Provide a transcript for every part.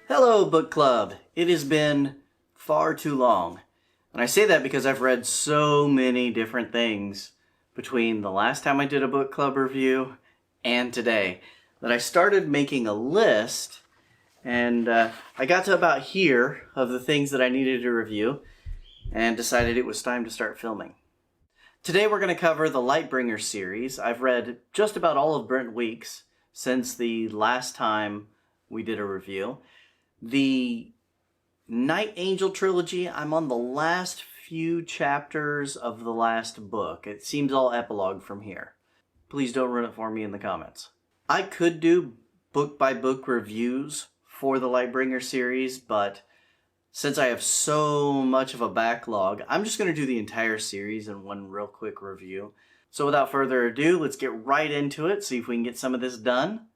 Hello, book club. It has been far too long. And I say that because I've read so many different things between the last time I did a book club review and today that I started making a list, and I got to about here of the things that I needed to review and decided it was time to start filming. Today we're going to cover the Lightbringer series. I've read just about all of Brent Week's since the last time we did a review. The Night Angel trilogy, I'm on the last few chapters of the last book. It seems all epilogue from here. Please don't ruin it for me in the comments. I could do book-by-book reviews for the Lightbringer series, but since I have so much of a backlog, I'm just going to do the entire series in one real quick review. So without further ado, let's get right into it, see if we can get some of this done.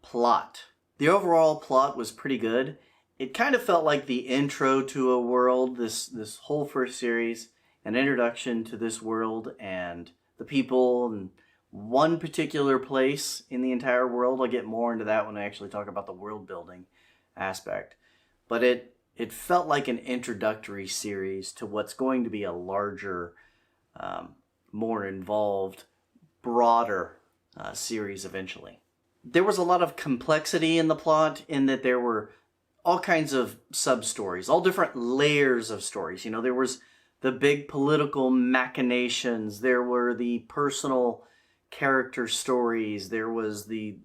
Plot. The overall plot was pretty good. It kind of felt like the intro to a world, this whole first series, an introduction to this world and the people and one particular place in the entire world. I'll get more into that when I actually talk about the world building aspect. But it felt like an introductory series to what's going to be a larger, more involved, broader series eventually. There was a lot of complexity in the plot in that there were all kinds of sub-stories, all different layers of stories. You know, there was the big political machinations, there were the personal character stories, there was the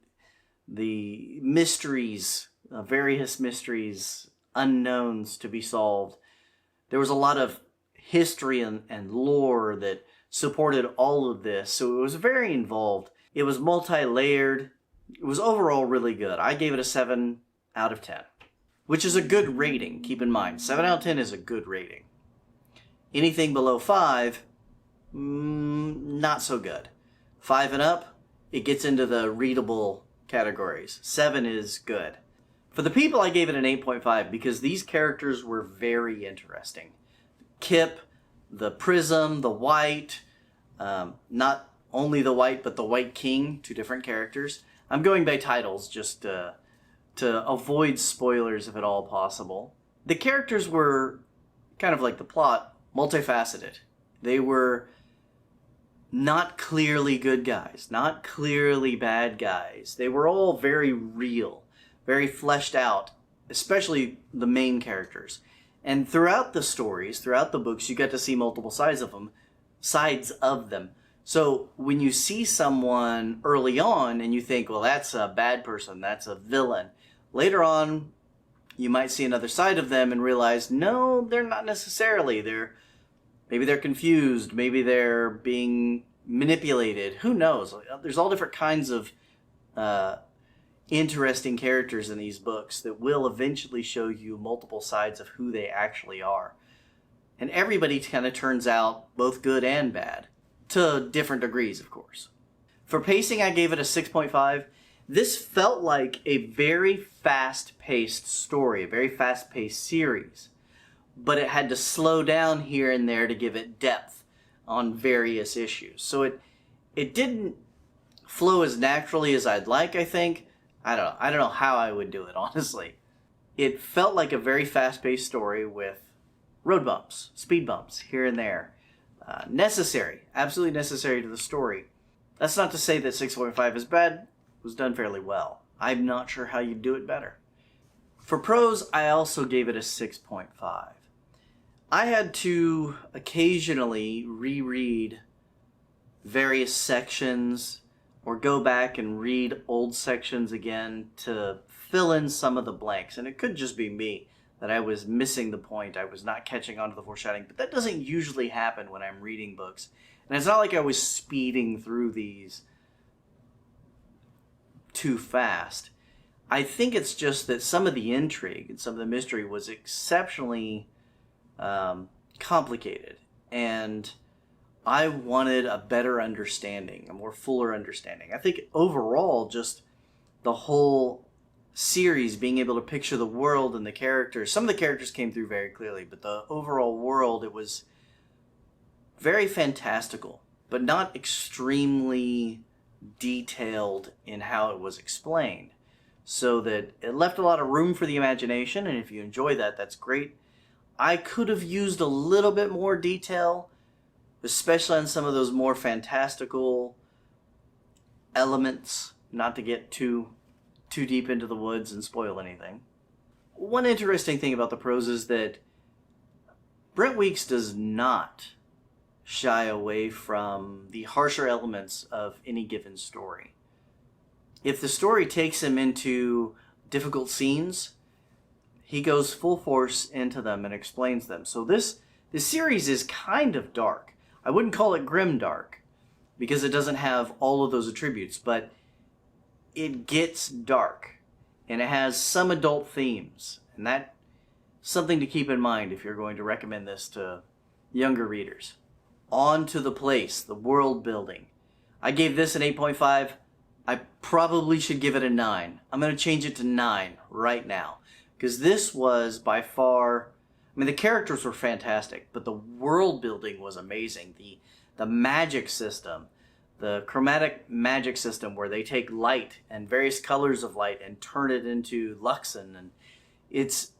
mysteries, various mysteries, unknowns to be solved. There was a lot of history and lore that supported all of this, so it was very involved. It was multi-layered. It was overall really good. I gave it a 7 out of 10, which is a good rating. Keep in mind, 7 out of 10 is a good rating. Anything below 5, not so good. 5 and up, it gets into the readable categories. 7 is good. For the people, I gave it an 8.5 because these characters were very interesting. Kip, the Prism, the White, not only the White, but the White King, 2 different characters. I'm going by titles just to avoid spoilers if at all possible. The characters were, kind of like the plot, multifaceted. They were not clearly good guys, not clearly bad guys. They were all very real, very fleshed out, especially the main characters. And throughout the stories, throughout the books, you get to see multiple sides of them. So when you see someone early on and you think, well, that's a bad person, that's a villain, later on you might see another side of them and realize, no, they're not necessarily. Maybe they're confused, maybe they're being manipulated, who knows? There's all different kinds of interesting characters in these books that will eventually show you multiple sides of who they actually are. And everybody kind of turns out both good and bad. To different degrees, of course. For pacing, I gave it a 6.5. This felt like a very fast-paced story, a very fast-paced series. But it had to slow down here and there to give it depth on various issues. So it didn't flow as naturally as I'd like, I think. I don't know how I would do it, honestly. It felt like a very fast-paced story with road bumps, speed bumps here and there. Necessary, absolutely necessary to the story. That's not to say that 6.5 is bad. It was done fairly well. I'm not sure how you'd do it better. For prose, I also gave it a 6.5. I had to occasionally reread various sections or go back and read old sections again to fill in some of the blanks. And it could just be me, that I was missing the point, I was not catching on to the foreshadowing, but that doesn't usually happen when I'm reading books. And it's not like I was speeding through these too fast. I think it's just that some of the intrigue and some of the mystery was exceptionally complicated, and I wanted a better understanding, a more fuller understanding. I think overall, just the whole series, being able to picture the world and the characters. Some of the characters came through very clearly, but the overall world, it was very fantastical, but not extremely detailed in how it was explained. so that it left a lot of room for the imagination, and if you enjoy that, that's great. I could have used a little bit more detail, especially on some of those more fantastical elements, not to get too deep into the woods and spoil anything. One interesting thing about the prose is that Brent Weeks does not shy away from the harsher elements of any given story. If the story takes him into difficult scenes, he goes full force into them and explains them. So this series is kind of dark. I wouldn't call it grim dark, because it doesn't have all of those attributes, but it gets dark, and it has some adult themes, and that's something to keep in mind if you're going to recommend this to younger readers. On to the place, the world building. I gave this an 8.5. I probably should give it a 9. I'm going to change it to 9 right now, because this was by far, I mean, the characters were fantastic, but the world building was amazing. The magic system, the chromatic magic system where they take light and various colors of light and turn it into Luxon, and it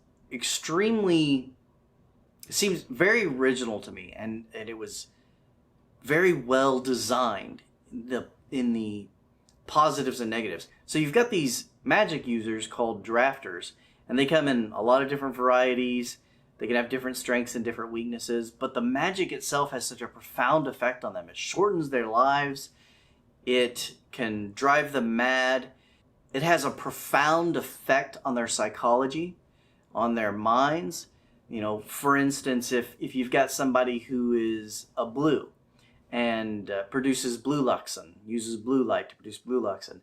seems very original to me, and it was very well designed in the positives and negatives. So you've got these magic users called drafters, and they come in a lot of different varieties. They can have different strengths and different weaknesses, but the magic itself has such a profound effect on them. It shortens their lives. It can drive them mad. It has a profound effect on their psychology, on their minds. You know, for instance, if you've got somebody who is a blue and produces blue Luxon, uses blue light to produce blue Luxon,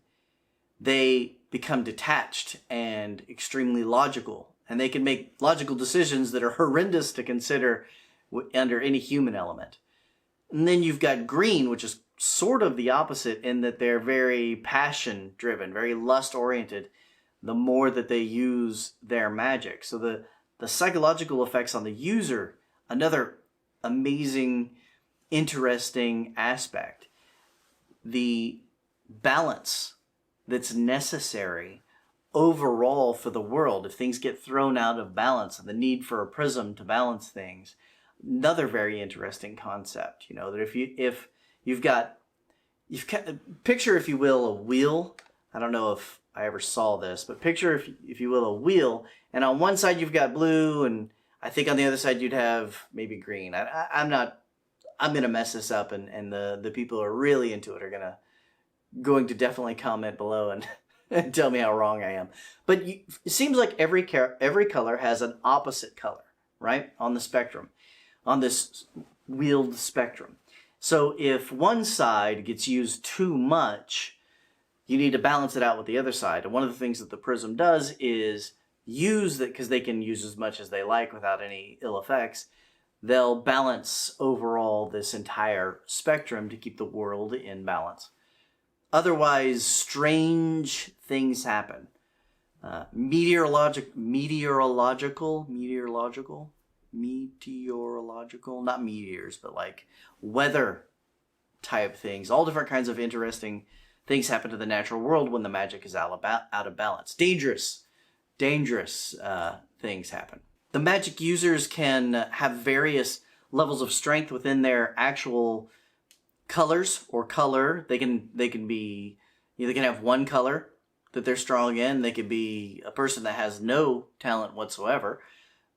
they become detached and extremely logical. And they can make logical decisions that are horrendous to consider under any human element. And then you've got green, which is sort of the opposite in that they're very passion-driven, very lust-oriented, the more that they use their magic. So the psychological effects on the user, another amazing, interesting aspect. The balance that's necessary overall for the world, if things get thrown out of balance, and the need for a prism to balance things, another very interesting concept. You know, that if you've got picture, if you will, a wheel. I don't know if I ever saw this, but picture, if you will, a wheel, and on one side you've got blue, and I think on the other side you'd have maybe green. I'm gonna mess this up, and the people who are really into it are going to definitely comment below and and tell me how wrong I am. But it seems like every color has an opposite color, right, on the spectrum, on this wheeled spectrum. So if one side gets used too much, you need to balance it out with the other side. And one of the things that the prism does is use that, because they can use as much as they like without any ill effects. They'll balance overall this entire spectrum to keep the world in balance. Otherwise, strange things happen. Meteorological, not meteors, but like weather type things. All different kinds of interesting things happen to the natural world when the magic is out of balance. Dangerous things happen. The magic users can have various levels of strength within their actual colors or color. They can be, you know, they can have one color that they're strong in. They could be a person that has no talent whatsoever.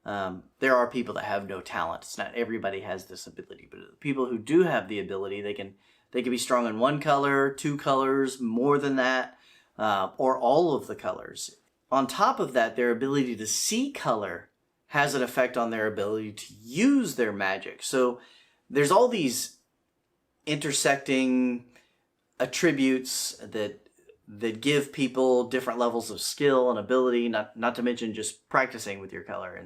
There are people that have no talent. It's not everybody has this ability, but the people who do have the ability, they can be strong in one color, two colors, more than that, or all of the colors. On top of that, their ability to see color has an effect on their ability to use their magic. So there's all these intersecting attributes that give people different levels of skill and ability, not to mention just practicing with your color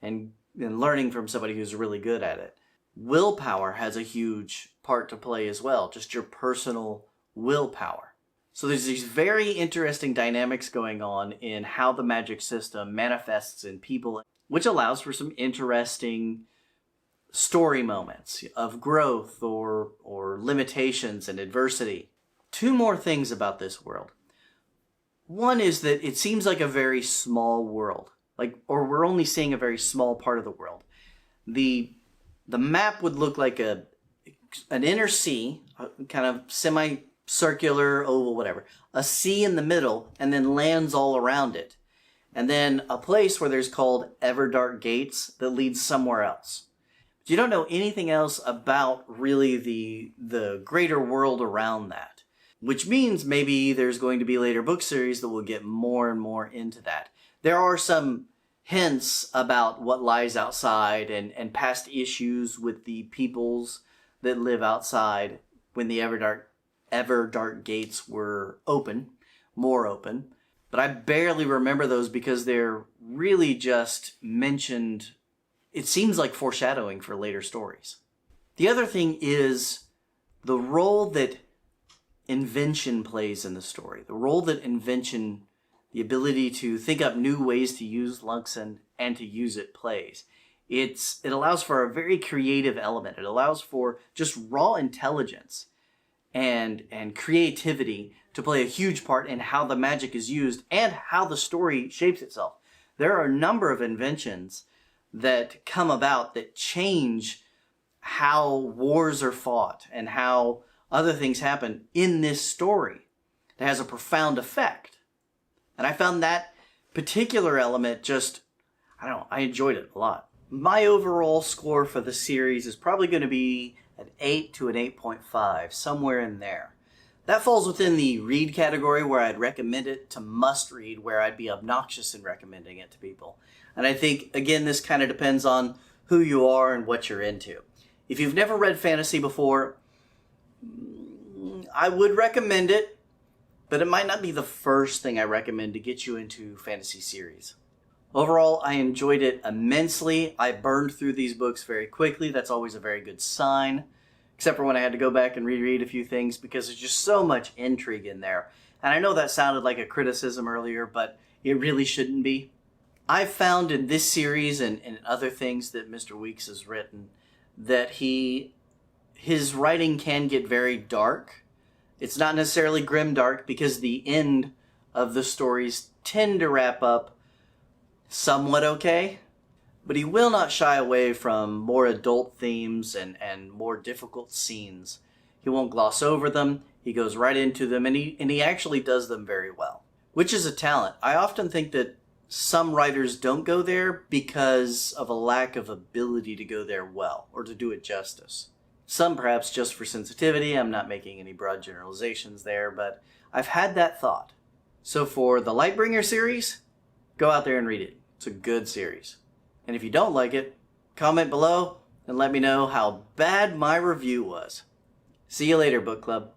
and learning from somebody who's really good at it. Willpower has a huge part to play as well, just your personal willpower. So there's these very interesting dynamics going on in how the magic system manifests in people, which allows for some interesting story moments of growth or limitations and adversity. Two more things about this world. One is that it seems like a very small world, or we're only seeing a very small part of the world. The map would look like an inner sea, kind of semicircular, oval, whatever. A sea in the middle, and then lands all around it. And then a place where there's called Everdark Gates that leads somewhere else. But you don't know anything else about really the greater world around that. Which means maybe there's going to be later book series that will get more and more into that. There are some hints about what lies outside and past issues with the peoples that live outside when the Everdark Gates were more open. But I barely remember those because they're really just mentioned. It seems like foreshadowing for later stories. The other thing is the role that invention plays in the story. The role that invention, the ability to think up new ways to use Luxon and to use it, plays. It allows for a very creative element. It allows for just raw intelligence and creativity to play a huge part in how the magic is used and how the story shapes itself. There are a number of inventions that come about that change how wars are fought and how other things happen in this story that has a profound effect. And I found that particular element I enjoyed it a lot. My overall score for the series is probably going to be an 8 to an 8.5, somewhere in there. That falls within the read category where I'd recommend it to must read, where I'd be obnoxious in recommending it to people. And I think, again, this kind of depends on who you are and what you're into. If you've never read fantasy before, I would recommend it, but it might not be the first thing I recommend to get you into fantasy series. Overall, I enjoyed it immensely. I burned through these books very quickly. That's always a very good sign, except for when I had to go back and reread a few things because there's just so much intrigue in there. And I know that sounded like a criticism earlier, but it really shouldn't be. I've found in this series and other things that Mr. Weeks has written that his writing can get very dark. It's not necessarily grim dark because the end of the stories tend to wrap up somewhat okay, but he will not shy away from more adult themes and more difficult scenes. He won't gloss over them. He goes right into them, and he actually does them very well, which is a talent. I often think that some writers don't go there because of a lack of ability to go there well or to do it justice. Some perhaps just for sensitivity. I'm not making any broad generalizations there, but I've had that thought. So for the Lightbringer series, go out there and read it. It's a good series. And if you don't like it, comment below and let me know how bad my review was. See you later, book club.